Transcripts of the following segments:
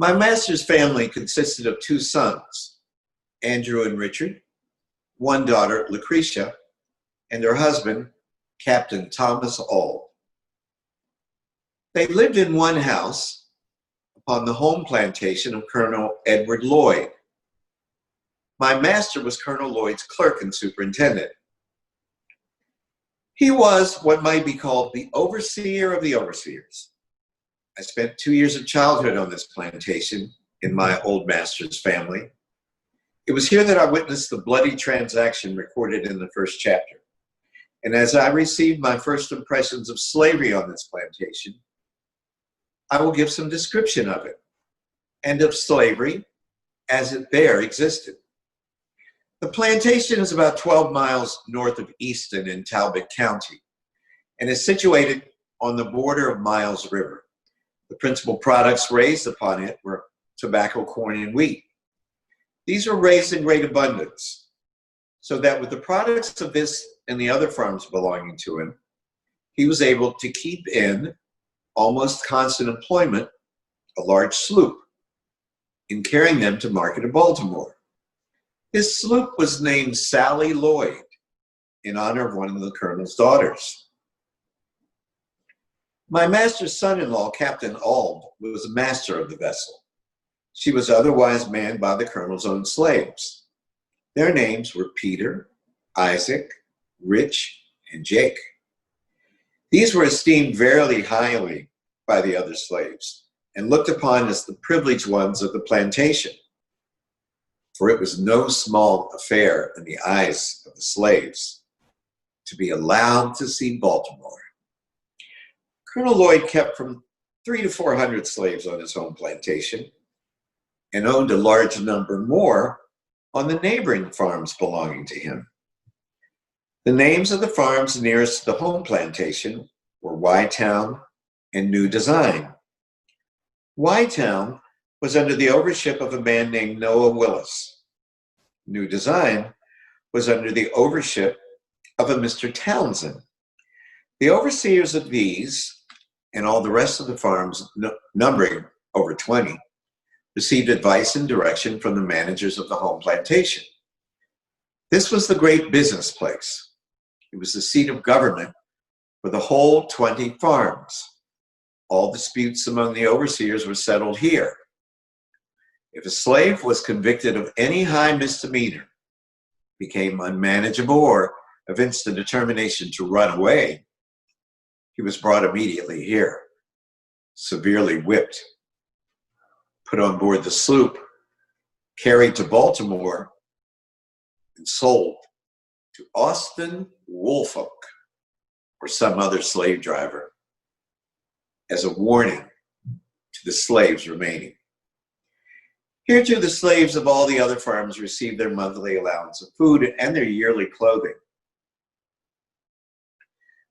My master's family consisted of two sons, Andrew and Richard, one daughter, Lucretia, and her husband, Captain Thomas Auld. They lived in one house upon the home plantation of Colonel Edward Lloyd. My master was Colonel Lloyd's clerk and superintendent. He was what might be called the overseer of the overseers. I spent 2 years of childhood on this plantation in my old master's family. It was here that I witnessed the bloody transaction recorded in the first chapter. And as I received my first impressions of slavery on this plantation, I will give some description of it and of slavery as it there existed. The plantation is about 12 miles north of Easton in Talbot County and is situated on the border of Miles River. The principal products raised upon it were tobacco, corn, and wheat. These were raised in great abundance, so that with the products of this and the other farms belonging to him, he was able to keep in almost constant employment a large sloop in carrying them to market in Baltimore. His sloop was named Sally Lloyd in honor of one of the colonel's daughters. My master's son-in-law, Captain Auld, was a master of the vessel. She was otherwise manned by the colonel's own slaves. Their names were Peter, Isaac, Rich, and Jake. These were esteemed very highly by the other slaves and looked upon as the privileged ones of the plantation, for it was no small affair in the eyes of the slaves to be allowed to see Baltimore. Colonel Lloyd kept from 300 to 400 slaves on his home plantation and owned a large number more on the neighboring farms belonging to him. The names of the farms nearest the home plantation were Y-Town and New Design. Y-Town was under the overship of a man named Noah Willis. New Design was under the overship of a Mr. Townsend. The overseers of these and all the rest of the farms, numbering over 20, received advice and direction from the managers of the home plantation. This was the great business place. It was the seat of government for the whole 20 farms. All disputes among the overseers were settled here. If a slave was convicted of any high misdemeanor, became unmanageable, or evinced a determination to run away, he was brought immediately here, severely whipped, put on board the sloop, carried to Baltimore, and sold to Austin Woolfolk or some other slave driver as a warning to the slaves remaining. Here too, the slaves of all the other farms received their monthly allowance of food and their yearly clothing.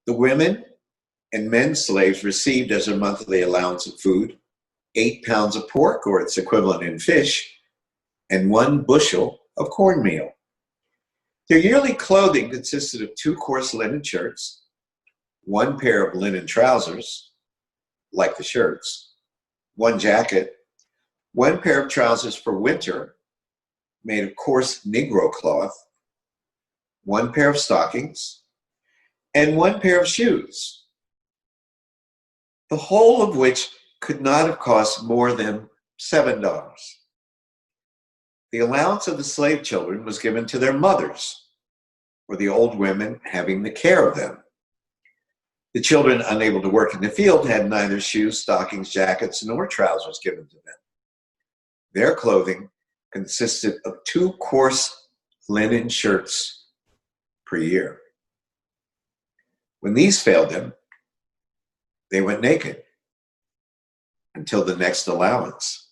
The women and men slaves received as their monthly allowance of food 8 pounds of pork, or its equivalent in fish, and 1 bushel of cornmeal. Their yearly clothing consisted of 2 coarse linen shirts, 1 pair of linen trousers, like the shirts, 1 jacket, 1 pair of trousers for winter made of coarse Negro cloth, 1 pair of stockings, and 1 pair of shoes, the whole of which could not have cost more than $7. The allowance of the slave children was given to their mothers, or the old women having the care of them. The children unable to work in the field had neither shoes, stockings, jackets, nor trousers given to them. Their clothing consisted of 2 coarse linen shirts per year. When these failed them, they went naked until the next allowance.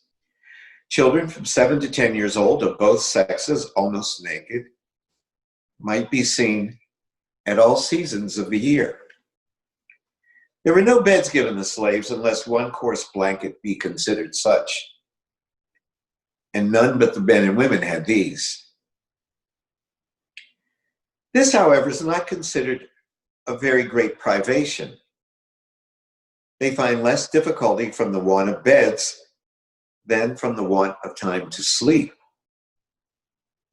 Children from 7 to 10 years old of both sexes, almost naked, might be seen at all seasons of the year. There were no beds given the slaves unless 1 coarse blanket be considered such, and none but the men and women had these. This, however, is not considered a very great privation. They find less difficulty from the want of beds than from the want of time to sleep.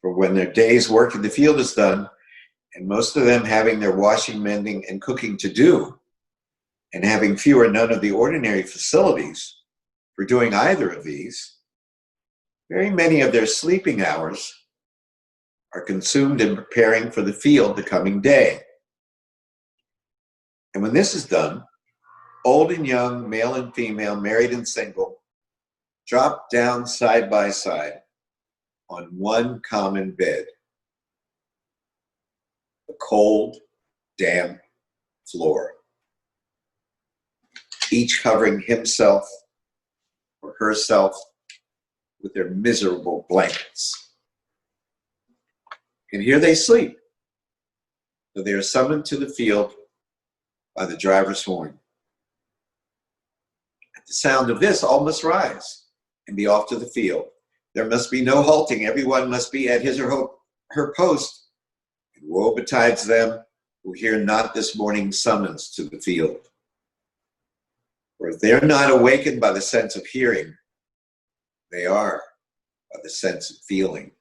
For when their day's work in the field is done, and most of them having their washing, mending, and cooking to do, and having few or none of the ordinary facilities for doing either of these, very many of their sleeping hours are consumed in preparing for the field the coming day. And when this is done, old and young, male and female, married and single, drop down side by side on one common bed, the cold, damp floor, each covering himself or herself with their miserable blankets. And here they sleep, so they are summoned to the field by the driver's horn. At the sound of this, all must rise and be off to the field. There must be no halting. Everyone must be at his or her post. And woe betides them who hear not this morning's summons to the field. For if they are not awakened by the sense of hearing, they are by the sense of feeling.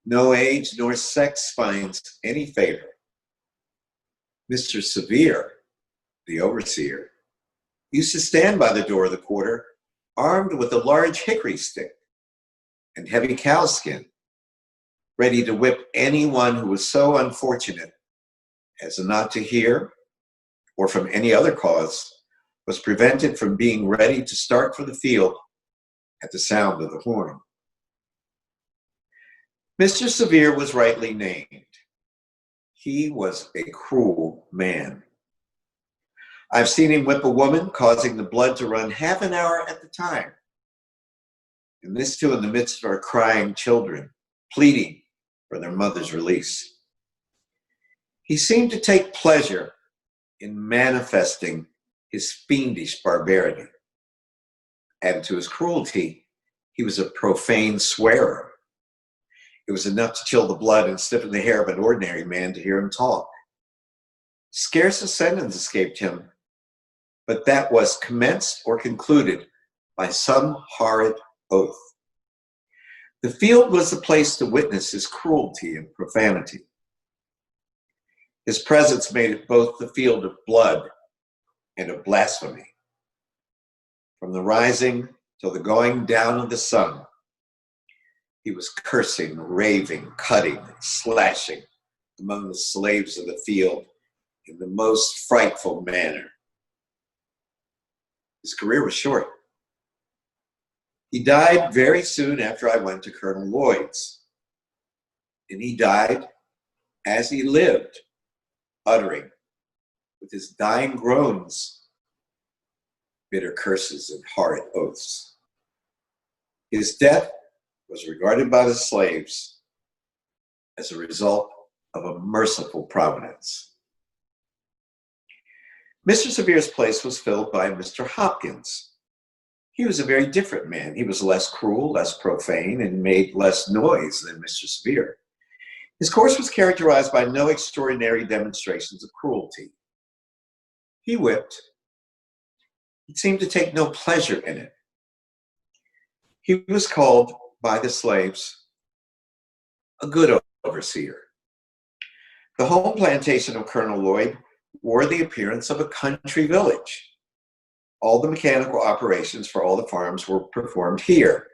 No age nor sex finds any favor. Mr. Severe, the overseer, used to stand by the door of the quarter, armed with a large hickory stick and heavy cowskin, ready to whip anyone who was so unfortunate as not to hear, or from any other cause, was prevented from being ready to start for the field at the sound of the horn. Mr. Severe was rightly named. He was a cruel man. I've seen him whip a woman, causing the blood to run half an hour at the time. And this too in the midst of our crying children, pleading for their mother's release. He seemed to take pleasure in manifesting his fiendish barbarity. Added to his cruelty, he was a profane swearer. It was enough to chill the blood and stiffen the hair of an ordinary man to hear him talk. Scarce a sentence escaped him, but that was commenced or concluded by some horrid oath. The field was the place to witness his cruelty and profanity. His presence made it both the field of blood and of blasphemy. From the rising till the going down of the sun, he was cursing, raving, cutting, slashing among the slaves of the field in the most frightful manner. His career was short. He died very soon after I went to Colonel Lloyd's. And he died as he lived, uttering with his dying groans bitter curses and horrid oaths. His death was regarded by the slaves as a result of a merciful providence. Mr. Severe's place was filled by Mr. Hopkins. He was a very different man. He was less cruel, less profane, and made less noise than Mr. Severe. His course was characterized by no extraordinary demonstrations of cruelty. He whipped. He seemed to take no pleasure in it. He was called by the slaves a good overseer. The home plantation of Colonel Lloyd wore the appearance of a country village. All the mechanical operations for all the farms were performed here.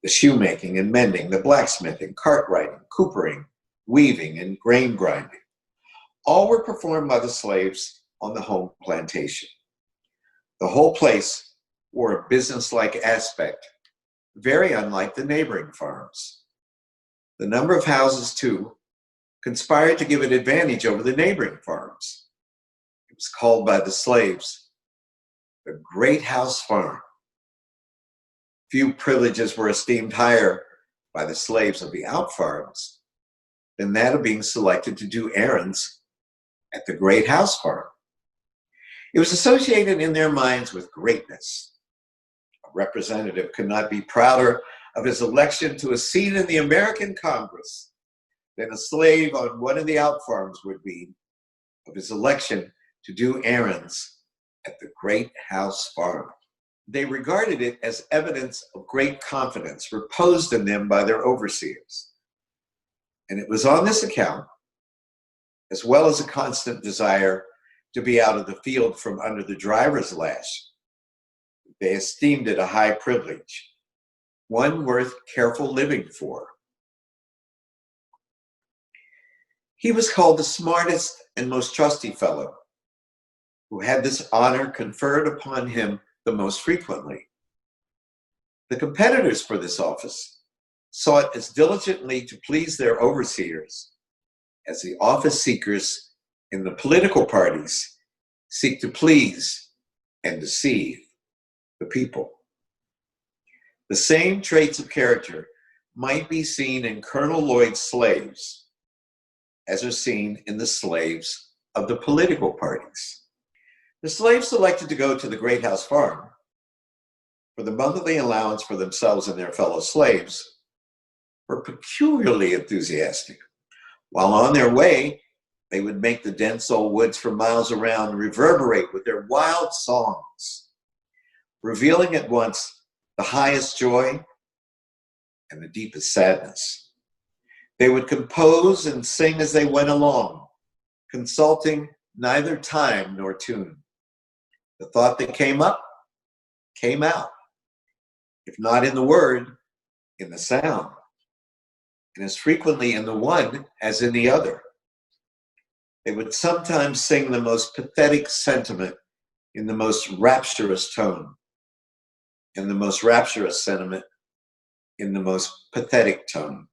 The shoemaking and mending, the blacksmithing, cart riding, coopering, weaving, and grain grinding, all were performed by the slaves on the home plantation. The whole place wore a businesslike aspect, very unlike the neighboring farms. The number of houses, too, conspired to give it advantage over the neighboring farms. It was called by the slaves the Great House Farm. Few privileges were esteemed higher by the slaves of the out farms than that of being selected to do errands at the Great House Farm. It was associated in their minds with greatness. A representative could not be prouder of his election to a seat in the American Congress than a slave on one of the out farms would be of his election to do errands at the Great House Farm. they regarded it as evidence of great confidence reposed in them by their overseers. And it was on this account, as well as a constant desire to be out of the field from under the driver's lash, they esteemed it a high privilege, one worth careful living for. He was called the smartest and most trusty fellow, who had this honor conferred upon him the most frequently. The competitors for this office sought as diligently to please their overseers as the office seekers in the political parties seek to please and deceive the people. The same traits of character might be seen in Colonel Lloyd's slaves as are seen in the slaves of the political parties. The slaves selected to go to the Great House Farm for the monthly allowance for themselves and their fellow slaves were peculiarly enthusiastic. While on their way, they would make the dense old woods for miles around reverberate with their wild songs, revealing at once the highest joy and the deepest sadness. They would compose and sing as they went along, consulting neither time nor tune. The thought that came up, came out, if not in the word, in the sound, and as frequently in the one as in the other. They would sometimes sing the most pathetic sentiment in the most rapturous tone, and the most rapturous sentiment in the most pathetic tone.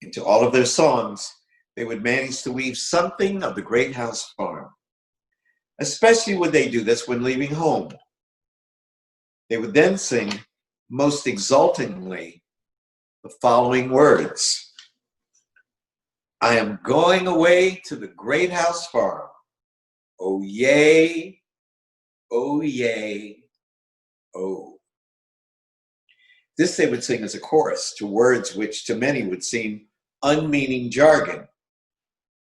Into all of their songs, they would manage to weave something of the Great House Farm. Especially would they do this when leaving home. They would then sing most exultingly the following words: I am going away to the Great House Farm. Oh yay, oh yay, oh. This they would sing as a chorus to words which to many would seem unmeaning jargon,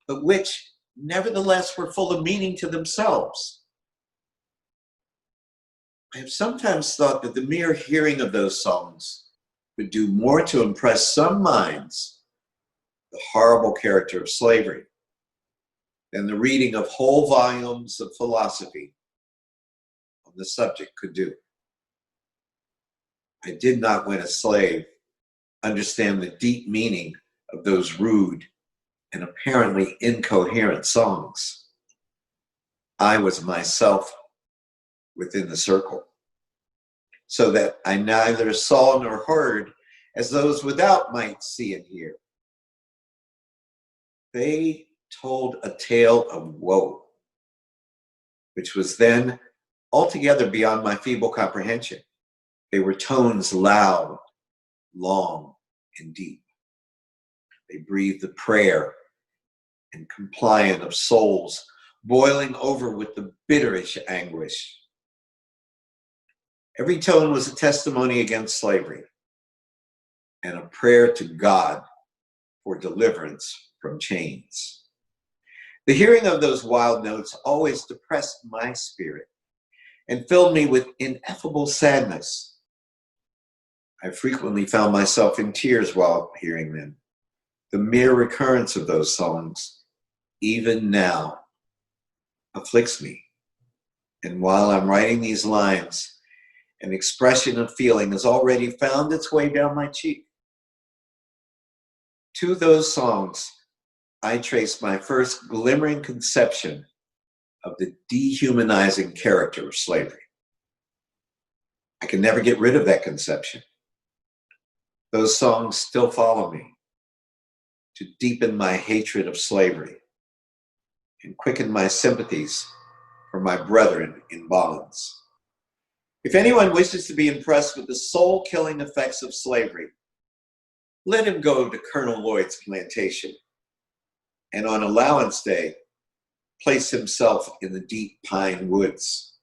but which nevertheless were full of meaning to themselves. I have sometimes thought that the mere hearing of those songs would do more to impress some minds the horrible character of slavery than the reading of whole volumes of philosophy on the subject could do. I did not, when a slave, understand the deep meaning of those rude and apparently incoherent songs. I was myself within the circle, so that I neither saw nor heard as those without might see and hear. They told a tale of woe, which was then altogether beyond my feeble comprehension. They were tones loud, long, and deep. They breathed the prayer and compliant of souls boiling over with the bitterish anguish. Every tone was a testimony against slavery and a prayer to God for deliverance from chains. The hearing of those wild notes always depressed my spirit and filled me with ineffable sadness. I frequently found myself in tears while hearing them. The mere recurrence of those songs, even now, afflicts me. And while I'm writing these lines, an expression of feeling has already found its way down my cheek. To those songs, I trace my first glimmering conception of the dehumanizing character of slavery. I can never get rid of that conception. Those songs still follow me to deepen my hatred of slavery and quicken my sympathies for my brethren in bonds. If anyone wishes to be impressed with the soul-killing effects of slavery, let him go to Colonel Lloyd's plantation and on allowance day, place himself in the deep pine woods.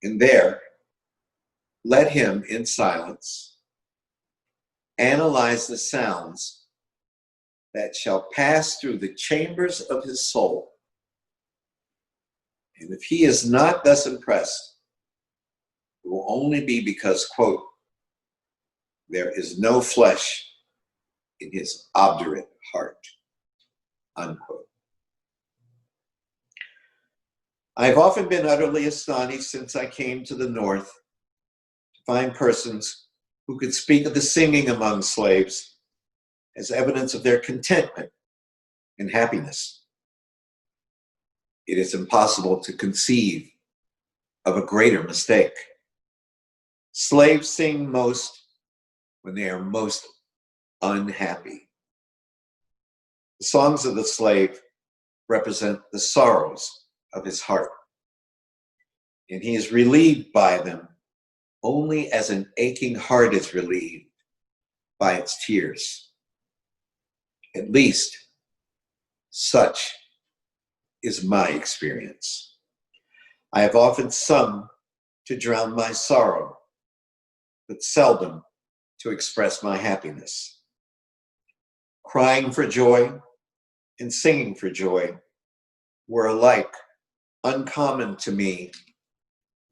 And there, let him in silence analyze the sounds that shall pass through the chambers of his soul. And if he is not thus impressed, will only be because, quote, there is no flesh in his obdurate heart, unquote. I've often been utterly astonished since I came to the North to find persons who could speak of the singing among slaves as evidence of their contentment and happiness. It is impossible to conceive of a greater mistake. Slaves sing most when they are most unhappy. The songs of the slave represent the sorrows of his heart, and he is relieved by them only as an aching heart is relieved by its tears. At least, such is my experience. I have often sung to drown my sorrow, but seldom to express my happiness. Crying for joy and singing for joy were alike uncommon to me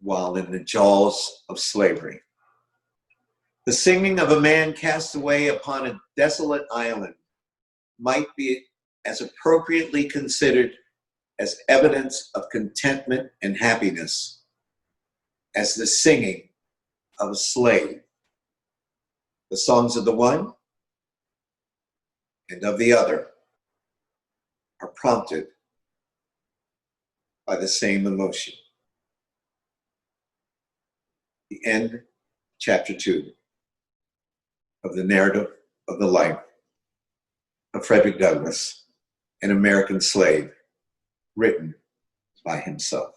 while in the jaws of slavery. The singing of a man cast away upon a desolate island might be as appropriately considered as evidence of contentment and happiness as the singing of a slave. The songs of the one and of the other are prompted by the same emotion. The end, chapter 2 of the narrative of the life of Frederick Douglass, an American slave, written by himself.